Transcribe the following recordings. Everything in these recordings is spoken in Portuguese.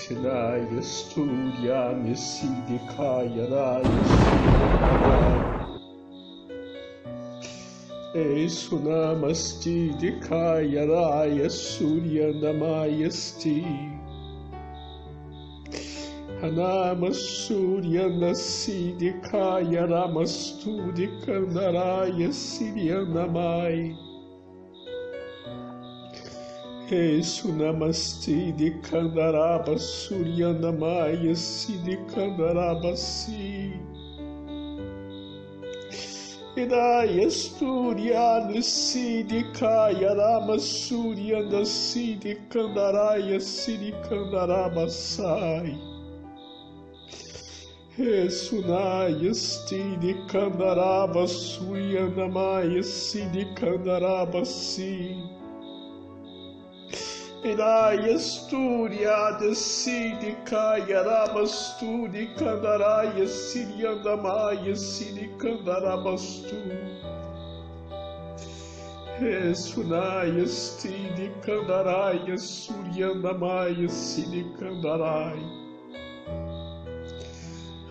Esnaya Studia Nisidikaya Raya Esunamasti Dikaya Raya Surya Namayasti Hanama Surya Nasidikaya Ramastudikandharaya Sirya Namai Esunamasti Dikandaraba Surya Namaya Sidikandarabasi Hidaya Surya Nisidikaya Rama Surya Nasidikandaraya Sidikandarabasai Esunaya Stidikandaraba Surya Namaya Sidikandarabasi Iraya Sturia Desidikaya Ramastudi Kandaraya Siryandamaya Sidikandarabastu Esunaya Stidi Kandaraya Suryandamaya Sidikandarai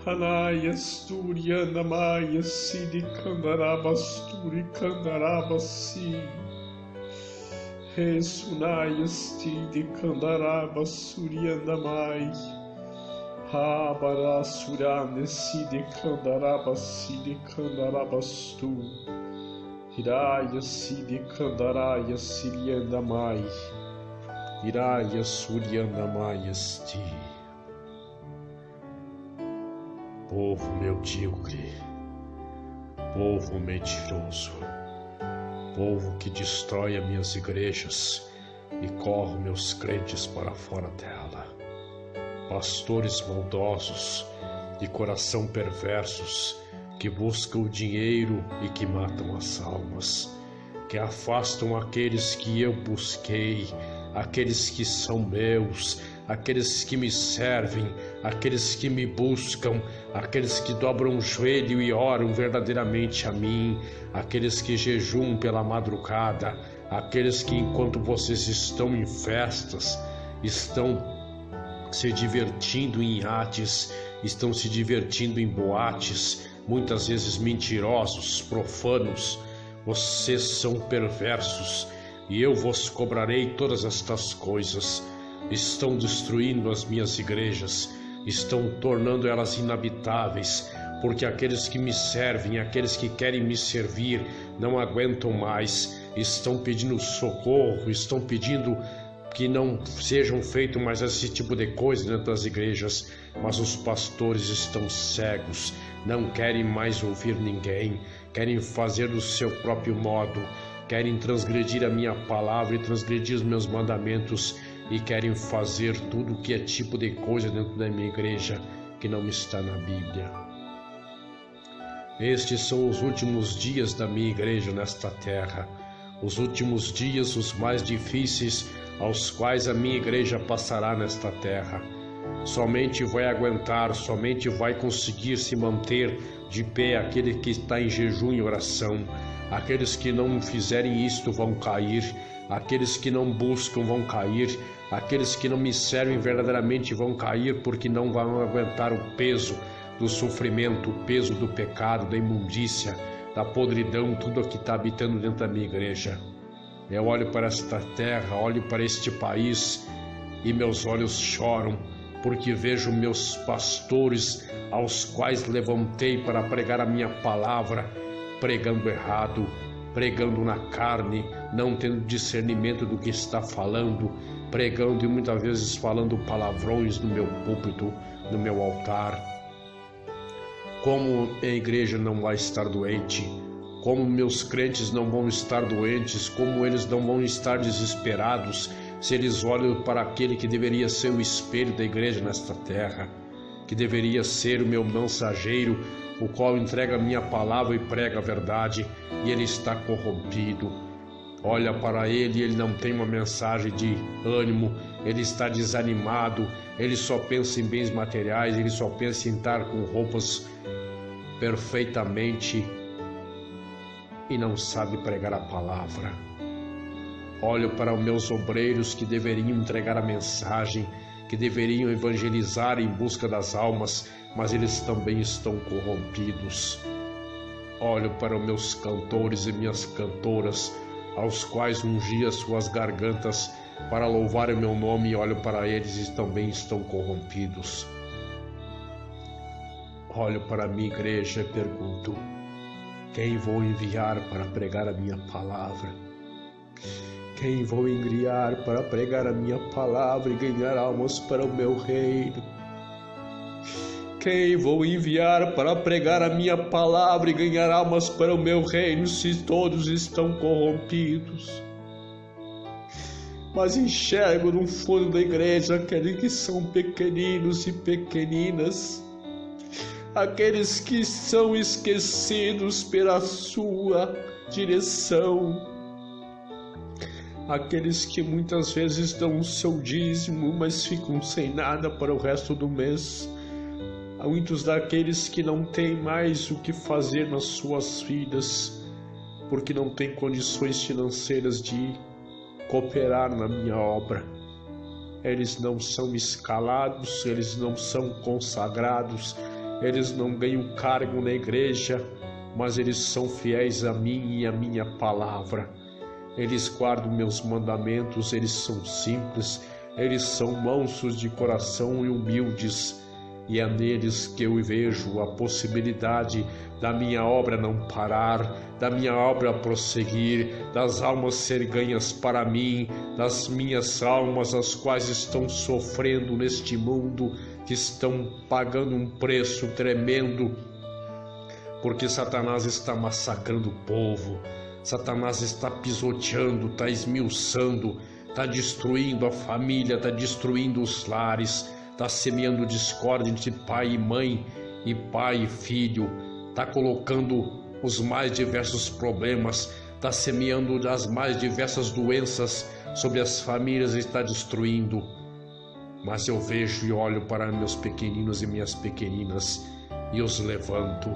Hanaya Sturyandamaya Sidikandarabasturi Kandarabasi Esunaya Stidi Kandaraba Suryandamai Habara Surane Sidi Kandaraba Sidi Kandarabastu Hiraya Sidi Kandaraya Siryandamai Hiraya Suryandamai Esti. Povo medíocre, povo mentiroso, povo que destrói as minhas igrejas e corre meus crentes para fora dela. Pastores maldosos de coração perversos que buscam o dinheiro e que matam as almas, que afastam aqueles que eu busquei, aqueles que são meus, aqueles que me servem, aqueles que me buscam, aqueles que dobram o joelho e oram verdadeiramente a mim, aqueles que jejuam pela madrugada, aqueles que enquanto vocês estão em festas, estão se divertindo em iates, estão se divertindo em boates, muitas vezes mentirosos, profanos, vocês são perversos e eu vos cobrarei todas estas coisas. Estão destruindo as minhas igrejas, estão tornando elas inabitáveis, porque aqueles que me servem, aqueles que querem me servir, não aguentam mais, estão pedindo socorro, estão pedindo que não sejam feitos mais esse tipo de coisa dentro das igrejas, mas os pastores estão cegos, não querem mais ouvir ninguém, querem fazer do seu próprio modo, querem transgredir a minha palavra e transgredir os meus mandamentos, e querem fazer tudo que é tipo de coisa dentro da minha igreja que não está na Bíblia. Estes são os últimos dias da minha igreja nesta terra, os últimos dias, os mais difíceis aos quais a minha igreja passará nesta terra. Somente vai aguentar, somente vai conseguir se manter de pé aquele que está em jejum e oração. Aqueles que não fizerem isto vão cair, aqueles que não buscam vão cair, aqueles que não me servem verdadeiramente vão cair, porque não vão aguentar o peso do sofrimento, o peso do pecado, da imundícia, da podridão, tudo o que está habitando dentro da minha igreja. Eu olho para esta terra, olho para este país e meus olhos choram, porque vejo meus pastores aos quais levantei para pregar a minha palavra, pregando errado, pregando na carne, não tendo discernimento do que está falando, pregando e muitas vezes falando palavrões no meu púlpito, no meu altar. Como a igreja não vai estar doente, como meus crentes não vão estar doentes, como eles não vão estar desesperados, se eles olham para aquele que deveria ser o espelho da igreja nesta terra, que deveria ser o meu mensageiro, o qual entrega a minha palavra e prega a verdade, e ele está corrompido. Olha para ele e ele não tem uma mensagem de ânimo, ele está desanimado, ele só pensa em bens materiais, ele só pensa em estar com roupas perfeitamente e não sabe pregar a palavra. Olho para os meus obreiros que deveriam entregar a mensagem que deveriam evangelizar em busca das almas, mas eles também estão corrompidos. Olho para os meus cantores e minhas cantoras, aos quais ungi as suas gargantas para louvar o meu nome, e olho para eles e também estão corrompidos. Olho para a minha igreja e pergunto: quem vou enviar para pregar a minha palavra? Quem vou enviar para pregar a minha palavra e ganhar almas para o meu reino? Quem vou enviar para pregar a minha palavra e ganhar almas para o meu reino, se todos estão corrompidos? Mas enxergo no fundo da igreja aqueles que são pequeninos e pequeninas, aqueles que são esquecidos pela sua direção, aqueles que muitas vezes dão o seu dízimo, mas ficam sem nada para o resto do mês. Há muitos daqueles que não têm mais o que fazer nas suas vidas, porque não têm condições financeiras de cooperar na minha obra. Eles não são escalados, eles não são consagrados, eles não ganham cargo na igreja, mas eles são fiéis a mim e a minha palavra. Eles guardam meus mandamentos, eles são simples, eles são mansos de coração e humildes. E é neles que eu vejo a possibilidade da minha obra não parar, da minha obra prosseguir, das almas ser ganhas para mim, das minhas almas as quais estão sofrendo neste mundo, que estão pagando um preço tremendo, porque Satanás está massacrando o povo, Satanás está pisoteando, está esmiuçando, está destruindo a família, está destruindo os lares, está semeando discórdia entre pai e mãe, e pai e filho, está colocando os mais diversos problemas, está semeando as mais diversas doenças sobre as famílias e está destruindo. Mas eu vejo e olho para meus pequeninos e minhas pequeninas e os levanto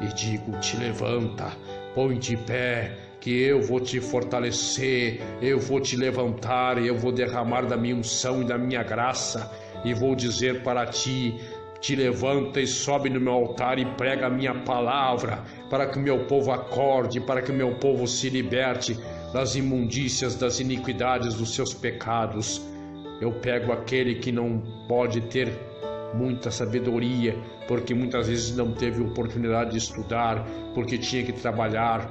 e digo: te levanta, põe de pé, que eu vou te fortalecer, eu vou te levantar, eu vou derramar da minha unção e da minha graça, e vou dizer para ti: te levanta e sobe no meu altar e prega a minha palavra, para que o meu povo acorde, para que o meu povo se liberte das imundícias, das iniquidades, dos seus pecados. Eu pego aquele que não pode ter muita sabedoria, porque muitas vezes não teve oportunidade de estudar, porque tinha que trabalhar,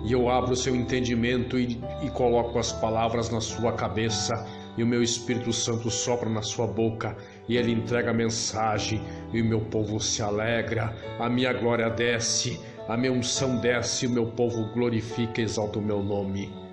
e eu abro o seu entendimento e coloco as palavras na sua cabeça, e o meu Espírito Santo sopra na sua boca, e ele entrega a mensagem, e o meu povo se alegra, a minha glória desce, a minha unção desce, e o meu povo glorifica e exalta o meu nome.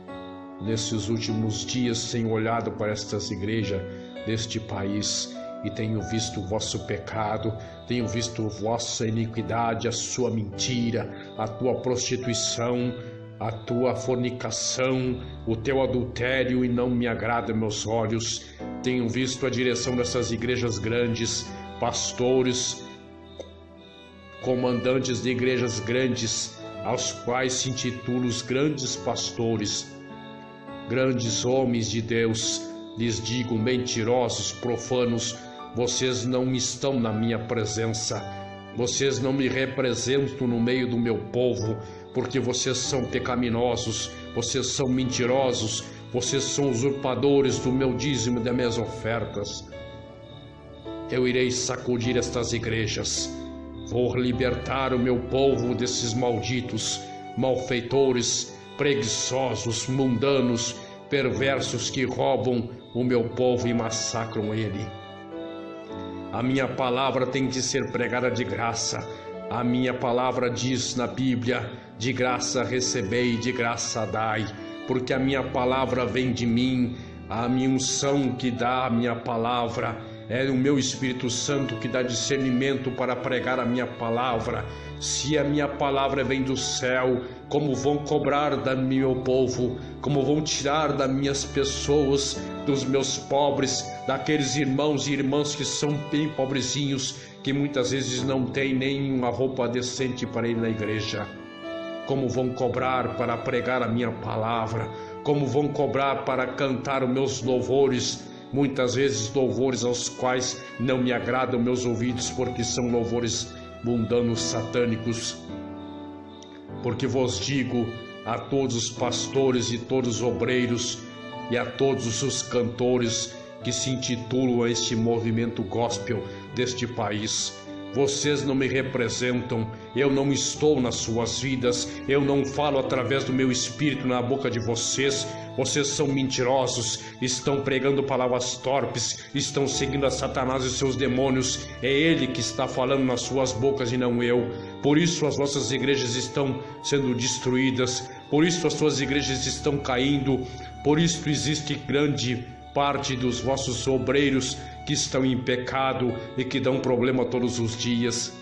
Nesses últimos dias tenho olhado para estas igrejas deste país e tenho visto o vosso pecado, tenho visto a vossa iniquidade, a sua mentira, a tua prostituição, a tua fornicação, o teu adultério, e não me agrada meus olhos. Tenho visto a direção dessas igrejas grandes, pastores, comandantes de igrejas grandes, aos quais se intitulam os grandes pastores, grandes homens de Deus. Lhes digo: mentirosos, profanos, vocês não estão na minha presença, vocês não me representam no meio do meu povo, porque vocês são pecaminosos, vocês são mentirosos, vocês são usurpadores do meu dízimo e das minhas ofertas. Eu irei sacudir estas igrejas, vou libertar o meu povo desses malditos, malfeitores, preguiçosos, mundanos, perversos que roubam o meu povo e massacram ele. A minha palavra tem de ser pregada de graça. A minha palavra diz na Bíblia: de graça recebei, de graça dai, porque a minha palavra vem de mim, a minha unção que dá a minha palavra, é o meu Espírito Santo que dá discernimento para pregar a minha palavra. Se a minha palavra vem do céu, como vão cobrar do meu povo, como vão tirar das minhas pessoas, dos meus pobres, daqueles irmãos e irmãs que são bem pobrezinhos, que muitas vezes não têm nem uma roupa decente para ir na igreja. Como vão cobrar para pregar a minha palavra, como vão cobrar para cantar os meus louvores muitas vezes louvores aos quais não me agradam meus ouvidos, porque são louvores mundanos, satânicos. Porque vos digo a todos os pastores e todos os obreiros e a todos os cantores que se intitulam a este movimento gospel deste país: vocês não me representam, eu não estou nas suas vidas, eu não falo através do meu espírito na boca de vocês. Vocês são mentirosos, estão pregando palavras torpes, estão seguindo a Satanás e seus demônios. É ele que está falando nas suas bocas e não eu. Por isso as vossas igrejas estão sendo destruídas, por isso as suas igrejas estão caindo, por isso existe grande parte dos vossos obreiros que estão em pecado e que dão problema todos os dias.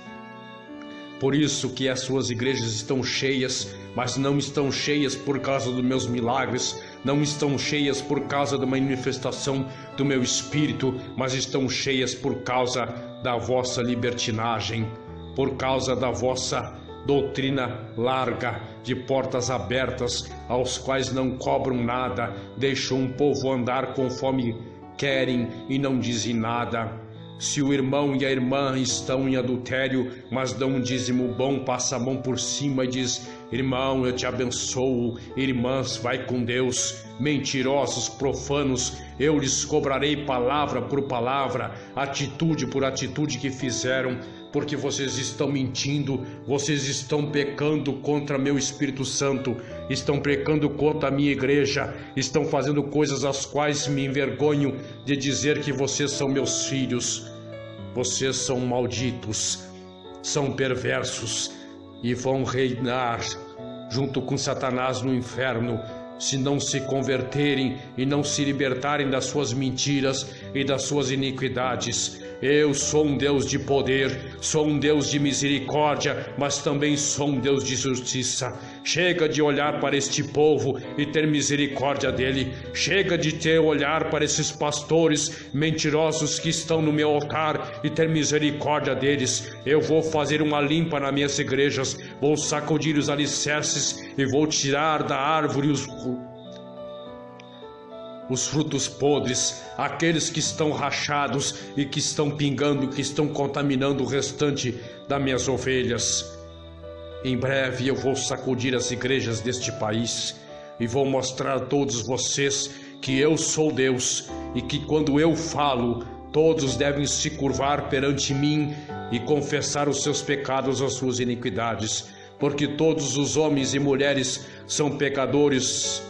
Por isso que as suas igrejas estão cheias, mas não estão cheias por causa dos meus milagres, não estão cheias por causa da manifestação do meu espírito, mas estão cheias por causa da vossa libertinagem, por causa da vossa doutrina larga, de portas abertas, aos quais não cobram nada, deixam o povo andar conforme querem e não dizem nada. Se o irmão e a irmã estão em adultério, mas dão um dízimo bom, passa a mão por cima e diz: irmão, eu te abençoo, irmãs, vai com Deus. Mentirosos, profanos, eu lhes cobrarei palavra por palavra, atitude por atitude que fizeram, porque vocês estão mentindo, vocês estão pecando contra meu Espírito Santo, estão pecando contra a minha igreja, estão fazendo coisas às quais me envergonho de dizer que vocês são meus filhos. Vocês são malditos, são perversos e vão reinar junto com Satanás no inferno, se não se converterem e não se libertarem das suas mentiras e das suas iniquidades. Eu sou um Deus de poder, sou um Deus de misericórdia, mas também sou um Deus de justiça. Chega de olhar para este povo e ter misericórdia dele. Chega de ter olhar para esses pastores mentirosos que estão no meu altar e ter misericórdia deles. Eu vou fazer uma limpa nas minhas igrejas, vou sacudir os alicerces e vou tirar da árvore os frutos podres, aqueles que estão rachados e que estão pingando, que estão contaminando o restante das minhas ovelhas. Em breve eu vou sacudir as igrejas deste país e vou mostrar a todos vocês que eu sou Deus e que quando eu falo, todos devem se curvar perante mim e confessar os seus pecados, as suas iniquidades, porque todos os homens e mulheres são pecadores,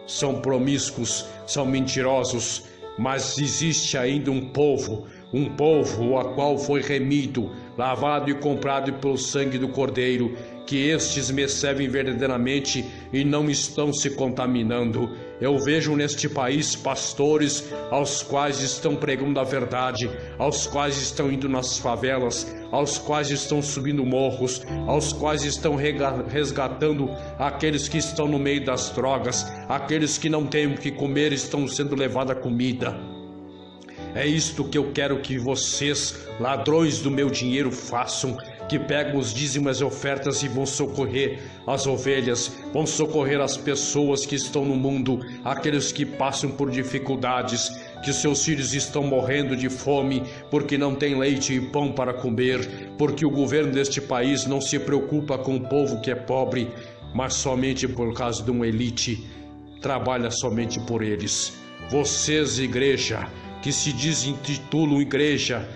são promíscuos, são mentirosos, mas existe ainda um povo a qual foi remido, lavado e comprado pelo sangue do Cordeiro, que estes me servem verdadeiramente e não estão se contaminando. Eu vejo neste país pastores aos quais estão pregando a verdade, aos quais estão indo nas favelas, aos quais estão subindo morros, aos quais estão resgatando aqueles que estão no meio das drogas, aqueles que não têm o que comer estão sendo levados a comida. É isto que eu quero que vocês, ladrões do meu dinheiro, façam, que pegam os dízimos e ofertas e vão socorrer as ovelhas, vão socorrer as pessoas que estão no mundo, aqueles que passam por dificuldades, que seus filhos estão morrendo de fome porque não tem leite e pão para comer, porque o governo deste país não se preocupa com o povo que é pobre, mas somente por causa de uma elite, trabalha somente por eles. Vocês, igreja, que se intitulam igreja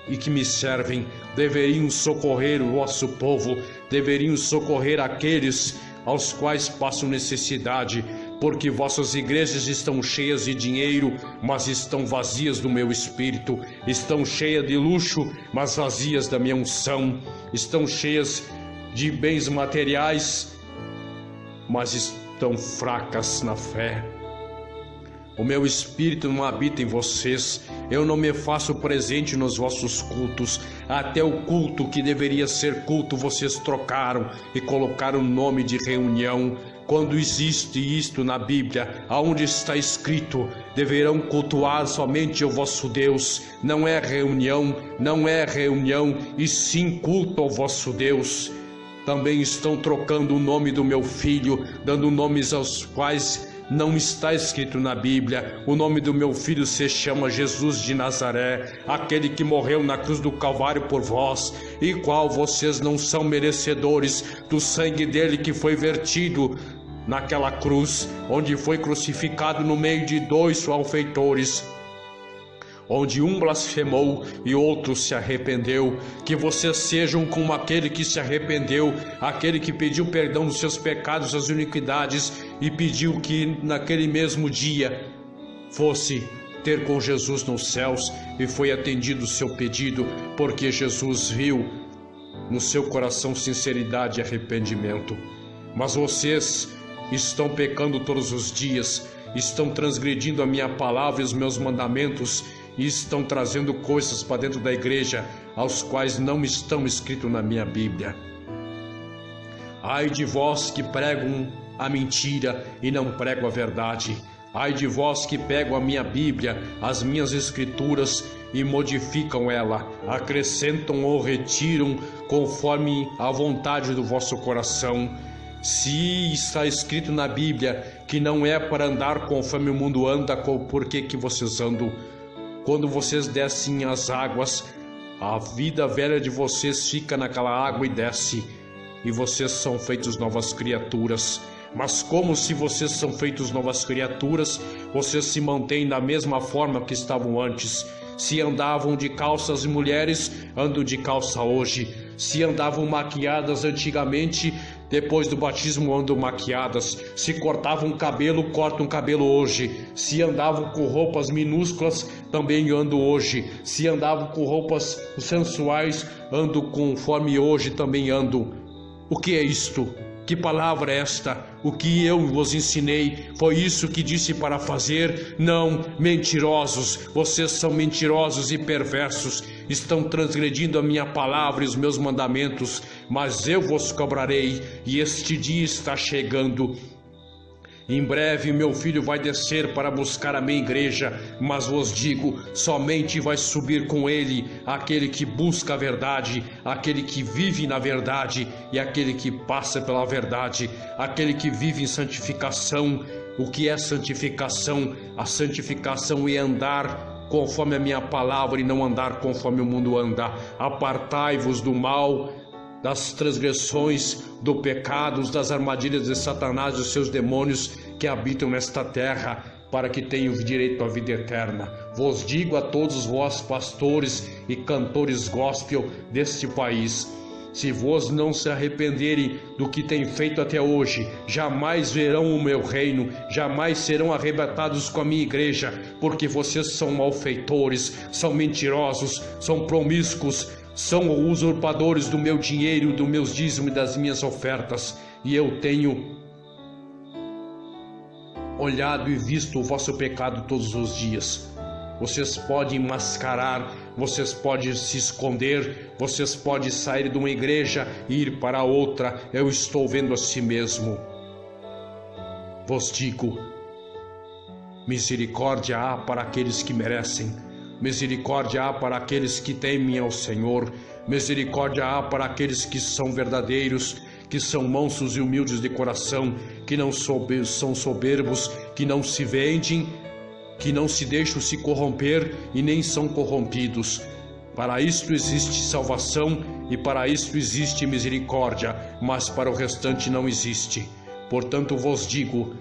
e que me servem, deveriam socorrer o vosso povo, deveriam socorrer aqueles aos quais passam necessidade, porque vossas igrejas estão cheias de dinheiro, mas estão vazias do meu espírito, estão cheias de luxo, mas vazias da minha unção, estão cheias de bens materiais, mas estão fracas na fé. O meu espírito não habita em vocês, eu não me faço presente nos vossos cultos, até o culto que deveria ser culto vocês trocaram e colocaram o nome de reunião, quando existe isto na Bíblia, aonde está escrito, deverão cultuar somente o vosso Deus, não é reunião, e sim culto ao vosso Deus. Também estão trocando o nome do meu filho, dando nomes aos quais não está escrito na Bíblia. O nome do meu filho se chama Jesus de Nazaré, aquele que morreu na cruz do Calvário por vós, e qual vocês não são merecedores do sangue dele que foi vertido naquela cruz, onde foi crucificado no meio de dois malfeitores, onde um blasfemou e outro se arrependeu. Que vocês sejam como aquele que se arrependeu, aquele que pediu perdão dos seus pecados, das iniquidades, e pediu que naquele mesmo dia fosse ter com Jesus nos céus, e foi atendido o seu pedido, porque Jesus viu no seu coração sinceridade e arrependimento. Mas vocês estão pecando todos os dias, estão transgredindo a minha palavra e os meus mandamentos, e estão trazendo coisas para dentro da igreja aos quais não estão escritos na minha Bíblia. Ai de vós que pregam a mentira e não pregam a verdade. Ai de vós que pegam a minha Bíblia, as minhas escrituras, e modificam ela, acrescentam ou retiram conforme a vontade do vosso coração. Se está escrito na Bíblia que não é para andar conforme o mundo anda, por que vocês andam? Quando vocês descem as águas, a vida velha de vocês fica naquela água e desce, e vocês são feitos novas criaturas. Mas como se vocês são feitos novas criaturas, vocês se mantêm da mesma forma que estavam antes. Se andavam de calças, mulheres andam de calça hoje. Se andavam maquiadas antigamente, depois do batismo andam maquiadas. Se cortavam cabelo, cortam cabelo hoje. Se andavam com roupas minúsculas, também andam hoje. Se andavam com roupas sensuais, andam conforme hoje também andam. O que é isto? Que palavra é esta? O que eu vos ensinei foi isso que disse para fazer? Não, mentirosos, vocês são mentirosos e perversos, estão transgredindo a minha palavra e os meus mandamentos, mas eu vos cobrarei, e este dia está chegando. Em breve meu filho vai descer para buscar a minha igreja, mas vos digo, somente vai subir com ele aquele que busca a verdade, aquele que vive na verdade e aquele que passa pela verdade, aquele que vive em santificação. O que é santificação? A santificação é andar conforme a minha palavra e não andar conforme o mundo anda. Apartai-vos do mal, das transgressões, do pecado, das armadilhas de Satanás e dos seus demônios que habitam nesta terra, para que tenham direito à vida eterna. Vos digo a todos vós, pastores e cantores gospel deste país, se vós não se arrependerem do que têm feito até hoje, jamais verão o meu reino, jamais serão arrebatados com a minha igreja, porque vocês são malfeitores, são mentirosos, são promíscuos, são usurpadores do meu dinheiro, dos meus dízimos e das minhas ofertas, e eu tenho olhado e visto o vosso pecado todos os dias. Vocês podem mascarar, vocês podem se esconder, vocês podem sair de uma igreja e ir para outra, eu estou vendo a si mesmo. Vos digo, misericórdia há para aqueles que merecem, misericórdia há para aqueles que temem ao Senhor, misericórdia há para aqueles que são verdadeiros, que são mansos e humildes de coração, que não são soberbos, que não se vendem, que não se deixam se corromper e nem são corrompidos. Para isto existe salvação e para isto existe misericórdia, mas para o restante não existe. Portanto vos digo,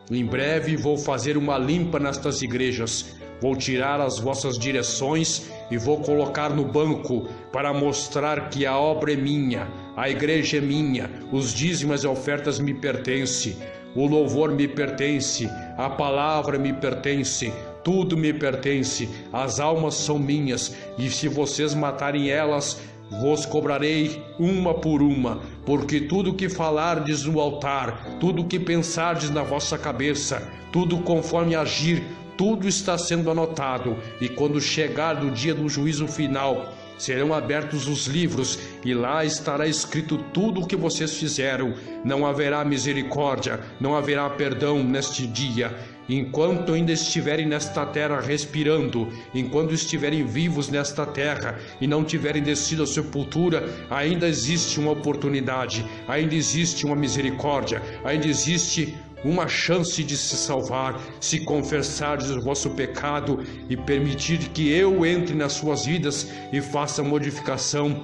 em breve vou fazer uma limpa nestas igrejas, vou tirar as vossas direções e vou colocar no banco para mostrar que a obra é minha, a igreja é minha, os dízimos e ofertas me pertencem, o louvor me pertence, a palavra me pertence, tudo me pertence, as almas são minhas, e se vocês matarem elas, vos cobrarei uma por uma, porque tudo que falardes no altar, tudo que pensardes na vossa cabeça, tudo conforme agir, tudo está sendo anotado, e quando chegar o dia do juízo final, serão abertos os livros, e lá estará escrito tudo o que vocês fizeram. Não haverá misericórdia, não haverá perdão neste dia. Enquanto ainda estiverem nesta terra respirando, enquanto estiverem vivos nesta terra e não tiverem descido à sepultura, ainda existe uma oportunidade, ainda existe uma misericórdia, ainda existe uma chance de se salvar, se confessardes o vosso pecado e permitir que eu entre nas suas vidas e faça modificação,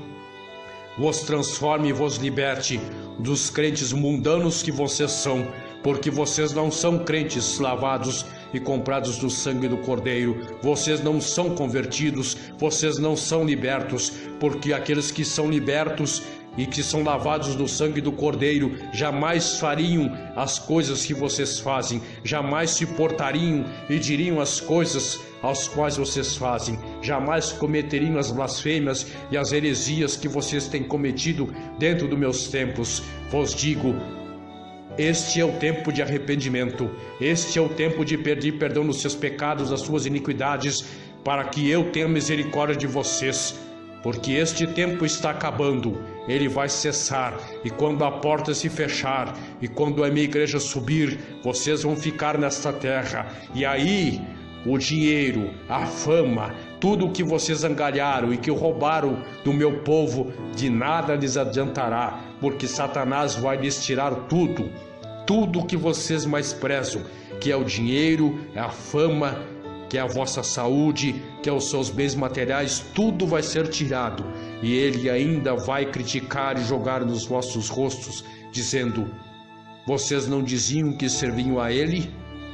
vos transforme e vos liberte dos crentes mundanos que vocês são, porque vocês não são crentes lavados e comprados do sangue do Cordeiro. Vocês não são convertidos, vocês não são libertos, porque aqueles que são libertos e que são lavados no sangue do Cordeiro jamais fariam as coisas que vocês fazem, jamais se portariam e diriam as coisas às quais vocês fazem, jamais cometeriam as blasfêmias e as heresias que vocês têm cometido dentro dos meus templos. Vos digo, este é o tempo de arrependimento, este é o tempo de pedir perdão dos seus pecados, das suas iniquidades, para que eu tenha misericórdia de vocês, porque este tempo está acabando, ele vai cessar, e quando a porta se fechar, e quando a minha igreja subir, vocês vão ficar nesta terra, e aí o dinheiro, a fama, tudo o que vocês angariaram e que roubaram do meu povo, de nada lhes adiantará, porque Satanás vai lhes tirar tudo o que vocês mais prezam, que é o dinheiro, é a fama, que é a vossa saúde, que é os seus bens materiais, tudo vai ser tirado, e ele ainda vai criticar e jogar nos vossos rostos, dizendo: vocês não diziam que serviam a ele?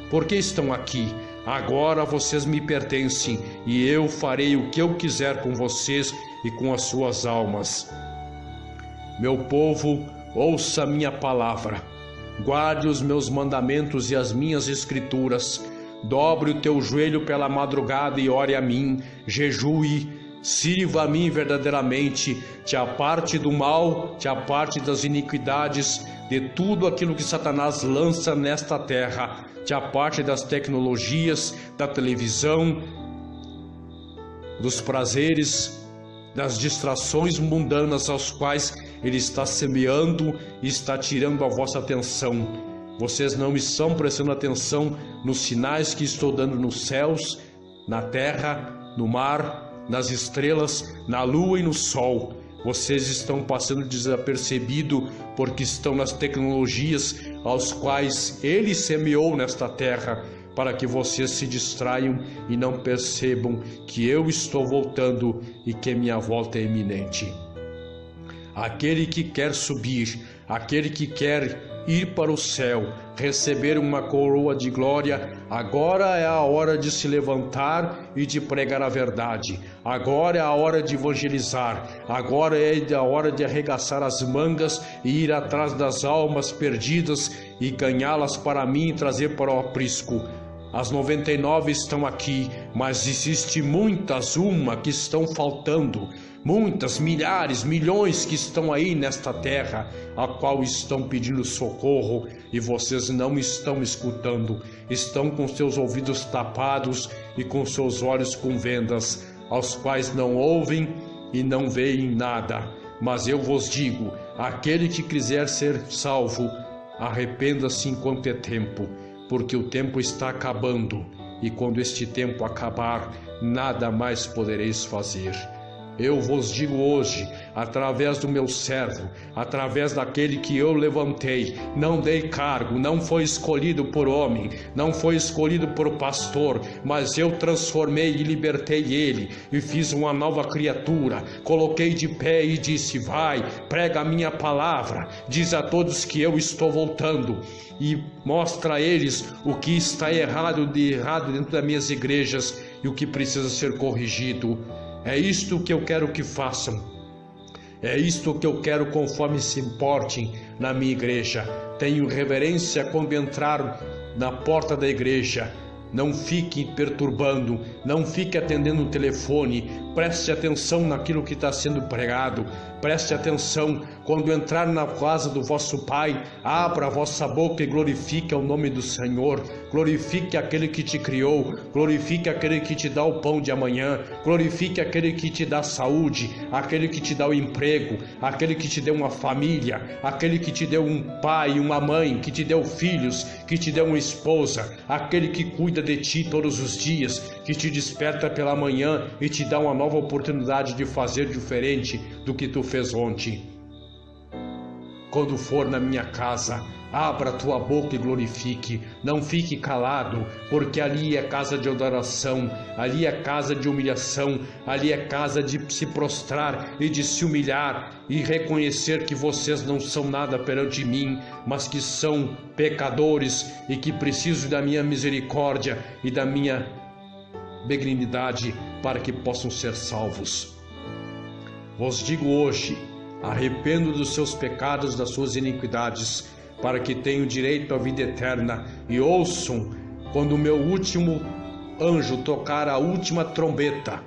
Por que estão aqui? Agora vocês me pertencem, e eu farei o que eu quiser com vocês e com as suas almas. Meu povo, ouça a minha palavra, guarde os meus mandamentos e as minhas escrituras, dobre o teu joelho pela madrugada e ore a mim, jejue, sirva a mim verdadeiramente, te aparte do mal, te aparte das iniquidades, de tudo aquilo que Satanás lança nesta terra, te aparte das tecnologias, da televisão, dos prazeres, das distrações mundanas aos quais ele está semeando e está tirando a vossa atenção. Vocês não estão prestando atenção nos sinais que estou dando nos céus, na terra, no mar, nas estrelas, na lua e no sol. Vocês estão passando desapercebido porque estão nas tecnologias aos quais ele semeou nesta terra, para que vocês se distraiam e não percebam que eu estou voltando e que minha volta é iminente. Aquele que quer subir, aquele que quer ir para o céu, receber uma coroa de glória, agora é a hora de se levantar e de pregar a verdade. Agora é a hora de evangelizar. Agora é a hora de arregaçar as mangas e ir atrás das almas perdidas e ganhá-las para mim e trazer para o aprisco. As 99 estão aqui, mas existe muitas, uma que estão faltando. Muitas, milhares, milhões que estão aí nesta terra, a qual estão pedindo socorro e vocês não estão escutando. Estão com seus ouvidos tapados e com seus olhos com vendas, aos quais não ouvem e não veem nada. Mas eu vos digo, aquele que quiser ser salvo, arrependa-se enquanto é tempo, porque o tempo está acabando, e quando este tempo acabar, nada mais podereis fazer. Eu vos digo hoje, através do meu servo, através daquele que eu levantei, não dei cargo, não foi escolhido por homem, não foi escolhido por pastor, mas eu transformei e libertei ele, e fiz uma nova criatura, coloquei de pé e disse: vai, prega a minha palavra, diz a todos que eu estou voltando, e mostra a eles o que está errado dentro das minhas igrejas e o que precisa ser corrigido. É isto que eu quero que façam. É isto que eu quero conforme se importem na minha igreja. Tenho reverência quando entrar na porta da igreja. Não fique perturbando, não fique atendendo o telefone. Preste atenção naquilo que está sendo pregado. Preste atenção quando entrar na casa do vosso Pai. Abra a vossa boca e glorifique o nome do Senhor. Glorifique aquele que te criou. Glorifique aquele que te dá o pão de amanhã. Glorifique aquele que te dá saúde. Aquele que te dá o emprego. Aquele que te deu uma família. Aquele que te deu um pai, uma mãe. Que te deu filhos. Que te deu uma esposa. Aquele que cuida de ti todos os dias. Que te desperta pela manhã e te dá uma nova oportunidade de fazer diferente do que tu fez ontem. quando for na minha casa. Abra tua boca e glorifique, não fique calado, porque ali é casa de adoração, ali é casa de humilhação, ali é casa de se prostrar e de se humilhar e reconhecer que vocês não são nada perante mim, mas que são pecadores e que precisam da minha misericórdia e da minha benignidade para que possam ser salvos. Vos digo hoje, arrependo dos seus pecados, das suas iniquidades, para que tenham direito à vida eterna, e ouçam quando o meu último anjo tocar a última trombeta,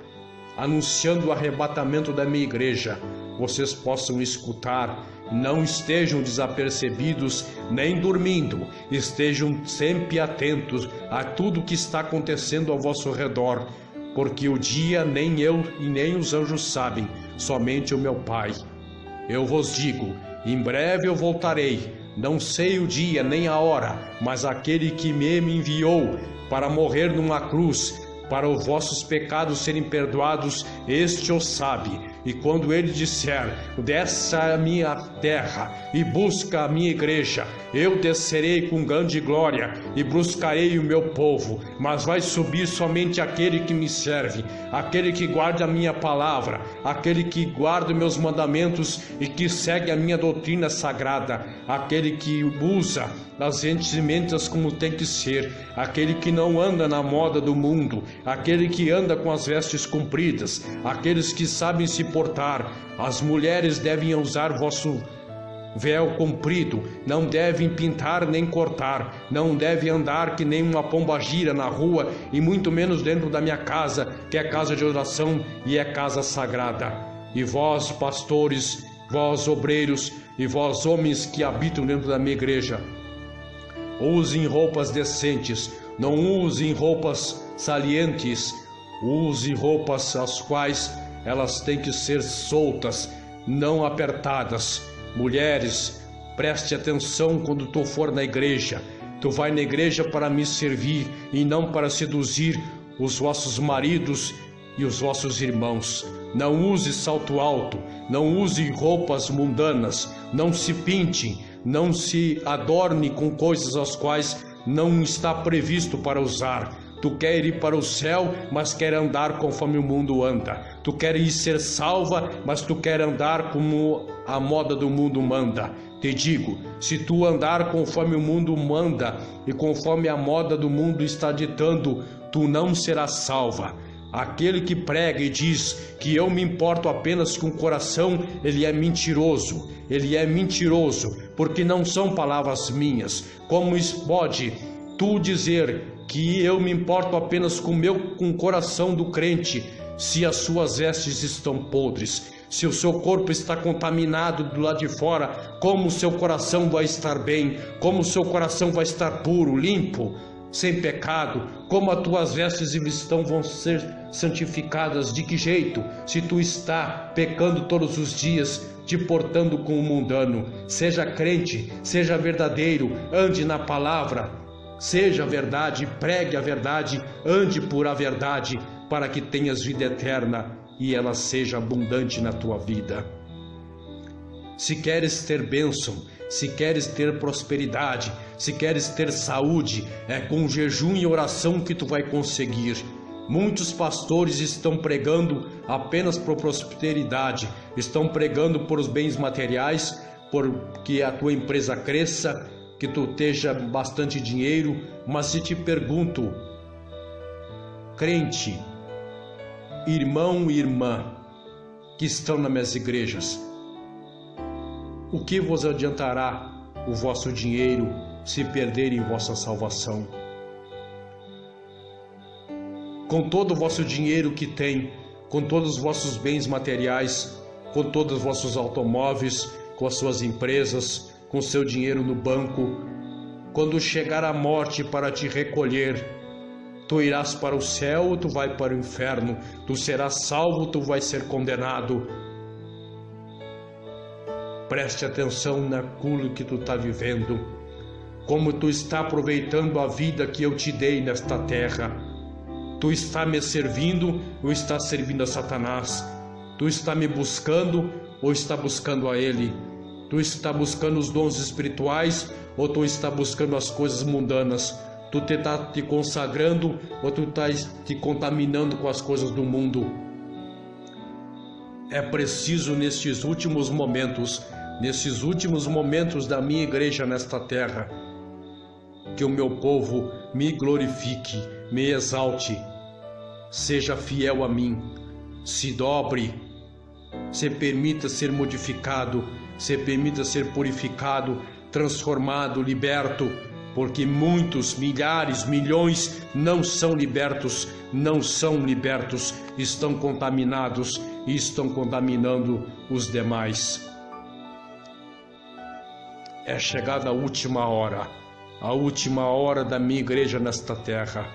anunciando o arrebatamento da minha igreja, vocês possam escutar, não estejam desapercebidos nem dormindo, estejam sempre atentos a tudo que está acontecendo ao vosso redor, porque o dia nem eu e nem os anjos sabem, somente o meu Pai. Eu vos digo, em breve eu voltarei, não sei o dia nem a hora, mas aquele que me enviou para morrer numa cruz, para os vossos pecados serem perdoados, este o sabe. E quando ele disser, desce a minha terra e busca a minha igreja, eu descerei com grande glória e buscarei o meu povo, mas vai subir somente aquele que me serve, aquele que guarda a minha palavra, aquele que guarda meus mandamentos e que segue a minha doutrina sagrada, aquele que usa as vestimentas como tem que ser, aquele que não anda na moda do mundo, aquele que anda com as vestes compridas, aqueles que sabem se portar. As mulheres devem usar vosso véu comprido, não devem pintar nem cortar, não devem andar que nem uma pombagira na rua, e muito menos dentro da minha casa, que é casa de oração e é casa sagrada. E vós, pastores, vós, obreiros, e vós, homens que habitam dentro da minha igreja, usem roupas decentes, não usem roupas salientes, use roupas as quais elas têm que ser soltas, não apertadas. Mulheres, preste atenção quando tu for na igreja. Tu vai na igreja para me servir e não para seduzir os vossos maridos e os vossos irmãos. Não use salto alto, não use roupas mundanas, não se pinte, não se adorne com coisas as quais não está previsto para usar. Tu quer ir para o céu, mas quer andar conforme o mundo anda. Tu quer ir ser salva, mas tu quer andar como a moda do mundo manda. Te digo, se tu andar conforme o mundo manda e conforme a moda do mundo está ditando, tu não serás salva. Aquele que prega e diz que eu me importo apenas com o coração, ele é mentiroso. Ele é mentiroso, porque não são palavras minhas. Como pode tu dizer que eu me importo apenas com o coração do crente, se as suas vestes estão podres, se o seu corpo está contaminado do lado de fora? Como o seu coração vai estar bem? Como o seu coração vai estar puro, limpo, sem pecado? Como as tuas vestes vão ser santificadas? De que jeito? Se tu está pecando todos os dias, te portando com o mundano. Seja crente, seja verdadeiro, ande na palavra, seja a verdade, pregue a verdade, ande por a verdade, para que tenhas vida eterna e ela seja abundante na tua vida. Se queres ter bênção, se queres ter prosperidade, se queres ter saúde, é com jejum e oração que tu vai conseguir. Muitos pastores estão pregando apenas por prosperidade, estão pregando por os bens materiais, por que a tua empresa cresça, que tu esteja bastante dinheiro. Mas se te pergunto, crente, irmão e irmã que estão nas minhas igrejas, o que vos adiantará o vosso dinheiro se perderem vossa salvação? Com todo o vosso dinheiro que tem, com todos os vossos bens materiais, com todos os vossos automóveis, com as suas empresas, com seu dinheiro no banco, quando chegar a morte para te recolher, tu irás para o céu ou tu vai para o inferno? Tu serás salvo ou tu vais ser condenado? Preste atenção naquilo que tu está vivendo, como tu está aproveitando a vida que eu te dei nesta terra. Tu está me servindo ou está servindo a Satanás? Tu está me buscando ou está buscando a ele? Tu está buscando os dons espirituais ou tu está buscando as coisas mundanas? Tu está te consagrando ou tu está te contaminando com as coisas do mundo? É preciso nesses últimos momentos da minha igreja nesta terra, que o meu povo me glorifique, me exalte, seja fiel a mim, se dobre, se permita ser modificado, se permita ser purificado, transformado, liberto, porque muitos, milhares, milhões não são libertos, estão contaminados e estão contaminando os demais. É chegada a última hora da minha igreja nesta terra.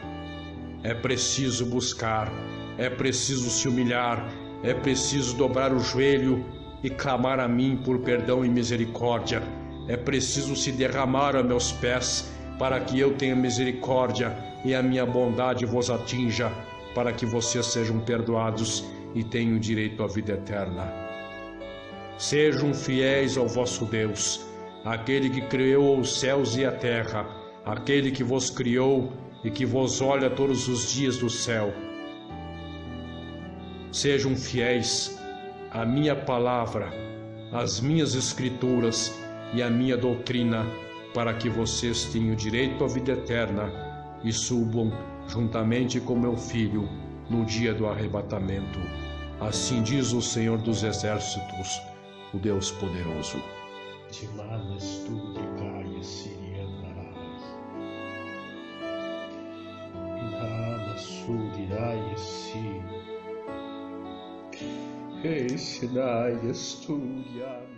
É preciso buscar, é preciso se humilhar, é preciso dobrar o joelho e clamar a mim por perdão e misericórdia. É preciso se derramar a meus pés para que eu tenha misericórdia e a minha bondade vos atinja, para que vocês sejam perdoados e tenham direito à vida eterna. Sejam fiéis ao vosso Deus, aquele que criou os céus e a terra, aquele que vos criou e que vos olha todos os dias do céu. Sejam fiéis à minha palavra, às minhas escrituras e à minha doutrina, para que vocês tenham direito à vida eterna e subam juntamente com meu filho no dia do arrebatamento. Assim diz o Senhor dos Exércitos, o Deus poderoso. Studia